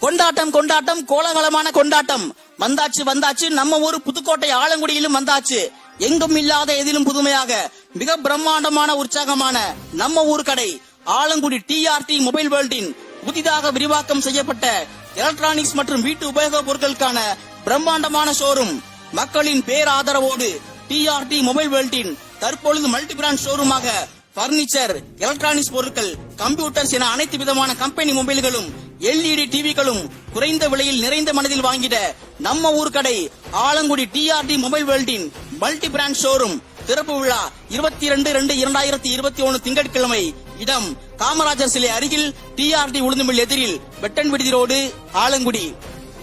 கொண்டாட்டம் கொண்டாட்டம் கோலாகலமான கொண்டாட்டம் வந்தாச்சு வந்தாச்சு. நம்ம ஊர் புதுக்கோட்டை ஆலங்குடியிலும் வந்தாச்சு. எங்கும் இல்லாத எதிலும் புதுமையாக மிக பிரம்மாண்டமான உற்சாகமான நம்ம ஊர் கடை ஆலங்குடி டிஆர்டி மொபைல் வேர்ல்டின் புதிதாக விரிவாக்கம் செய்யப்பட்ட எலக்ட்ரானிக்ஸ் மற்றும் வீட்டு உபயோக பொருட்களுக்கான பிரம்மாண்டமான ஷோரூம். மக்களின் பேராதரவோடு டிஆர்டி மொபைல் வேர்ல்டின் தற்பொழுது மல்டி பிராண்ட் ஷோரூமாக பர்னிச்சர், எலக்ட்ரானிக்ஸ் பொருட்கள், கம்ப்யூட்டர்ஸ் என அனைத்து விதமான கம்பெனி மொபைல்களும் எல்இடி டிவிகளும் குறைந்த விலையில் நிறைந்த மனதில் வாங்கிட நம்ம ஊர் கடை ஆலங்குடி டிஆர்டி மொபைல் வேர்ல்டின் மல்டி பிராண்ட் ஷோரூம். திறப்பு விழா 22/2/2021 திங்கட்கிழமை. இடம் காமராஜர் சிலை அருகில் டிஆர்டி உளுந்துமில் எதிரில் வெட்டன் விடுதி ரோடு ஆலங்குடி.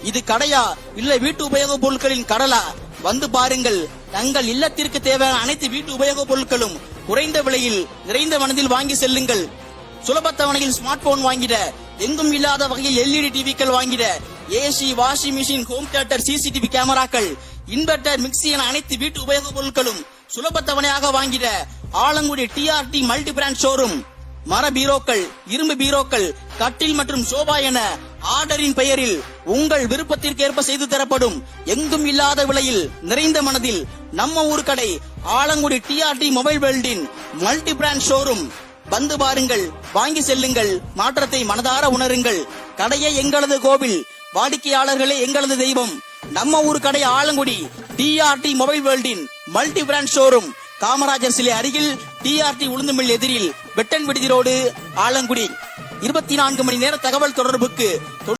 இது கடையா இல்ல வீட்டு உபயோக பொருட்களின் கடலா? வந்து பாருங்கள். தங்கள் இல்லத்திற்கு தேவையான அனைத்து வீட்டு உபயோக பொருட்களும் குறைந்த விலையில் நிறைந்த மனதில் வாங்கி செல்லுங்கள். சுலபத்தவணையில் ஸ்மார்ட் போன் வாங்கிட, எங்கும் இல்லாத வகையில் எல்இடி டிவிக்கள் வாங்கிட, AC, washing machine, home theatre, CCTV கேமராக்கள், இன்வெர்டர், மிக்சி என அனைத்து வீட்டு உபயோக பொருட்களும் சுலபத்தவணையாக வாங்கிட Alangudi TRT multi brand showroom. மர பீரோக்கள், இரும்பு பீரோக்கள், கட்டில் மற்றும் சோபா என ஆர்டரின் பெயரில் உங்கள் விருப்பத்திற்கேற்ப செய்து தரப்படும். எங்கும் இல்லாத விலையில் நிறைந்த மனதில் நம்ம ஊர் கடை ஆலங்குடி டிஆர்டி மொபைல் வேர்ல்டின் மல்டி பிராண்ட் ஷோரூம். வந்து பாருங்கள், வாங்கி செல்லுங்கள், மாற்றத்தை மனதார உணருங்கள். கடையே எங்களது கோவில், வாடிக்கையாளர்களே எங்களது தெய்வம். நம்ம ஊர் கடை ஆலங்குடி டிஆர்டி மொபைல் வேர்ல்டின் மல்டி பிராண்ட் ஷோரூம். காமராஜர் சிலை அருகில் டிஆர்டி உளுந்துமில் எதிரில் வெட்டன் விடுதி ரோடு ஆலங்குடி. 24 மணி நேர தகவல் தொடர்புக்கு